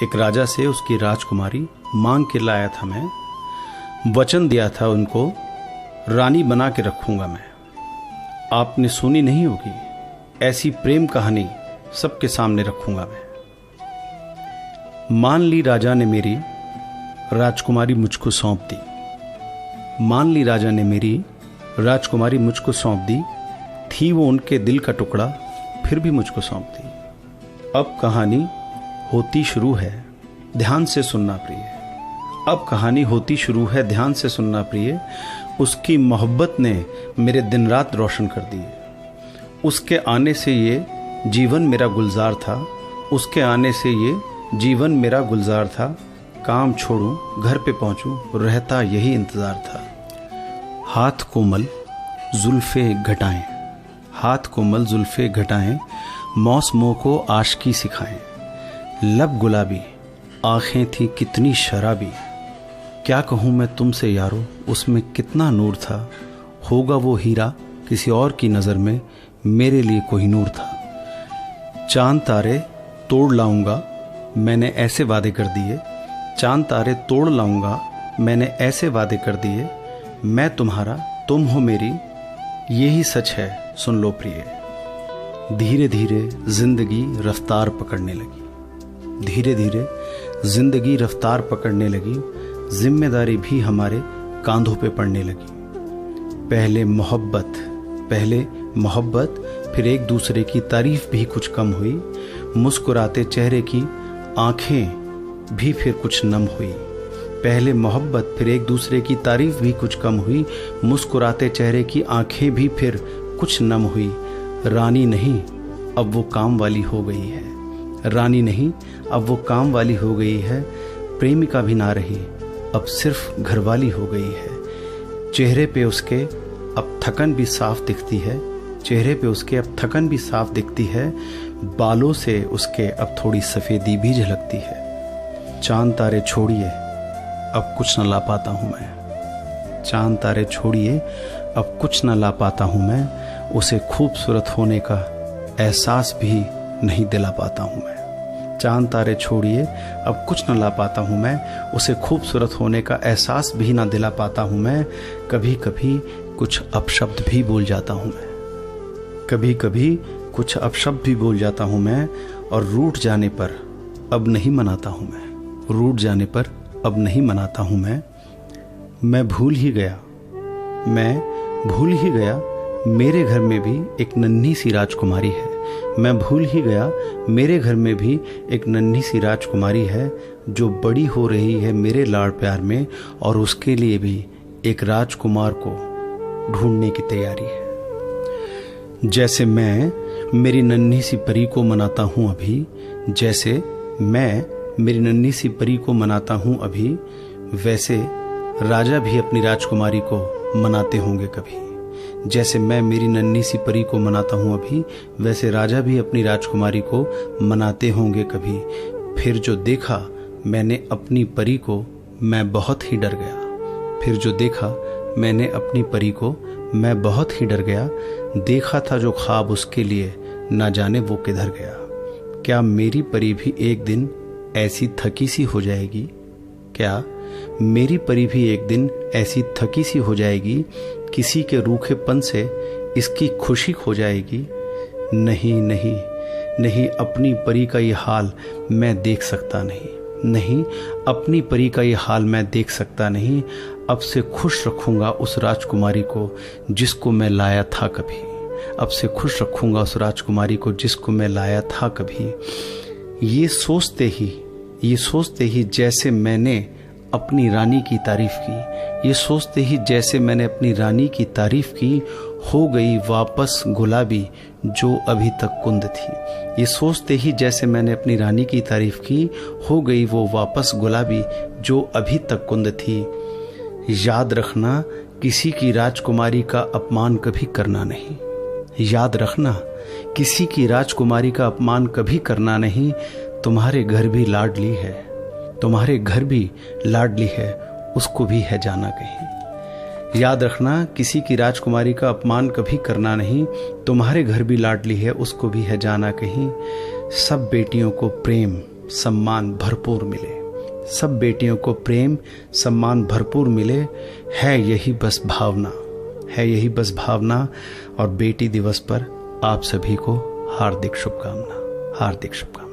एक राजा से उसकी राजकुमारी मांग के लाया था मैं, वचन दिया था उनको रानी बना के रखूंगा मैं। आपने सुनी नहीं होगी ऐसी प्रेम कहानी सबके सामने रखूंगा मैं। मान ली राजा ने मेरी राजकुमारी मुझको सौंप दी, मान ली राजा ने मेरी राजकुमारी मुझको सौंप दी, थी वो उनके दिल का टुकड़ा फिर भी मुझको सौंप दी। अब कहानी होती शुरू है, ध्यान से सुनना प्रिय। अब कहानी होती शुरू है, ध्यान से सुनना प्रिय। उसकी मोहब्बत ने मेरे दिन रात रोशन कर दिए। उसके आने से ये जीवन मेरा गुलजार था, उसके आने से ये जीवन मेरा गुलजार था। काम छोड़ूं घर पे पहुंचूं रहता यही इंतज़ार था। हाथ कोमल जुल्फ़े घटाएं, हाथ कोमल जुल्फ़े घटाएं, मौसमों को आशिकी सिखाएं। लब गुलाबी आँखें थी कितनी शराबी, क्या कहूँ मैं तुमसे यारो उसमें कितना नूर था। होगा वो हीरा किसी और की नज़र में, मेरे लिए कोहिनूर था। चांद तारे तोड़ लाऊंगा मैंने ऐसे वादे कर दिए, चांद तारे तोड़ लाऊंगा मैंने ऐसे वादे कर दिए। मैं तुम्हारा तुम हो मेरी यही सच है सुन लो प्रिय। धीरे धीरे जिंदगी रफ्तार पकड़ने लगी, धीरे धीरे जिंदगी रफ्तार पकड़ने लगी। जिम्मेदारी भी हमारे कांधों पे पड़ने लगी। पहले मोहब्बत फिर एक दूसरे की तारीफ भी कुछ कम हुई। मुस्कुराते चेहरे की आंखें भी फिर कुछ नम हुई। पहले मोहब्बत फिर एक दूसरे की तारीफ भी कुछ कम हुई। मुस्कुराते चेहरे की आंखें भी फिर कुछ नम हुई। रानी नहीं अब वो काम वाली हो गई है, रानी नहीं अब वो काम वाली हो गई है। प्रेमिका भी ना रही अब सिर्फ घरवाली हो गई है। चेहरे पे उसके अब थकन भी साफ दिखती है, चेहरे पे उसके अब थकन भी साफ दिखती है। बालों से उसके अब थोड़ी सफ़ेदी भी झलकती है। चांद तारे छोड़िए अब कुछ न ला पाता हूँ मैं, चांद तारे छोड़िए अब कुछ न ला पाता हूँ मैं। उसे खूबसूरत होने का एहसास भी नहीं दिला पाता हूँ मैं। चांद तारे छोड़िए अब कुछ न ला पाता हूँ मैं, उसे खूबसूरत होने का एहसास भी ना दिला पाता हूँ मैं। कभी कभी कुछ अपशब्द भी बोल जाता हूँ मैं, कभी कभी कुछ अपशब्द भी बोल जाता हूँ मैं। और रूठ जाने पर अब नहीं मनाता हूँ मैं, रूठ जाने पर अब नहीं मनाता हूँ मैं भूल ही गया, मैं भूल ही गया मेरे घर में भी एक नन्ही सी राजकुमारी है। मैं भूल ही गया मेरे घर में भी एक नन्ही सी राजकुमारी है, जो बड़ी हो रही है मेरे लाड़ प्यार में। और उसके लिए भी एक राजकुमार को ढूंढने की तैयारी है। जैसे मैं मेरी नन्ही सी परी को मनाता हूँ अभी, जैसे मैं मेरी नन्ही सी परी को मनाता हूँ अभी, वैसे राजा भी अपनी राजकुमारी को मनाते होंगे कभी। जैसे मैं मेरी नन्ही सी परी को मनाता हूँ अभी, वैसे राजा भी अपनी राजकुमारी को मनाते होंगे कभी। फिर जो देखा मैंने अपनी परी को मैं बहुत ही डर गया, फिर जो देखा मैंने अपनी परी को मैं बहुत ही डर गया। देखा था जो ख्वाब उसके लिए ना जाने वो किधर गया। क्या मेरी परी भी एक दिन ऐसी थकी सी हो जाएगी, क्या मेरी परी भी एक दिन ऐसी थकी सी हो जाएगी। किसी के रूखेपन से इसकी खुशी खो जाएगी। नहीं नहीं नहीं अपनी परी का ये हाल मैं देख सकता नहीं, नहीं अपनी परी का ये हाल मैं देख सकता नहीं। अब से खुश रखूंगा उस राजकुमारी को जिसको मैं लाया था कभी, अब से खुश रखूंगा उस राजकुमारी को जिसको मैं लाया था कभी। ये सोचते ही जैसे मैंने अपनी रानी की तारीफ की, ये सोचते ही जैसे मैंने अपनी रानी की तारीफ की, हो गई वापस गुलाबी जो अभी तक कुंद थी। ये सोचते ही जैसे मैंने अपनी रानी की तारीफ की, हो गई वो वापस गुलाबी जो अभी तक कुंद थी। याद रखना किसी की राजकुमारी का अपमान कभी करना नहीं, याद रखना किसी की राजकुमारी का अपमान कभी करना नहीं। तुम्हारे घर भी लाडली है, तुम्हारे घर भी लाडली है, उसको भी है जाना कहीं। याद रखना किसी की राजकुमारी का अपमान कभी करना नहीं। तुम्हारे घर भी लाडली है, उसको भी है जाना कहीं। सब बेटियों को प्रेम सम्मान भरपूर मिले, सब बेटियों को प्रेम सम्मान भरपूर मिले, है यही बस भावना, है यही बस भावना। और बेटी दिवस पर आप सभी को हार्दिक शुभकामना, हार्दिक शुभकामना।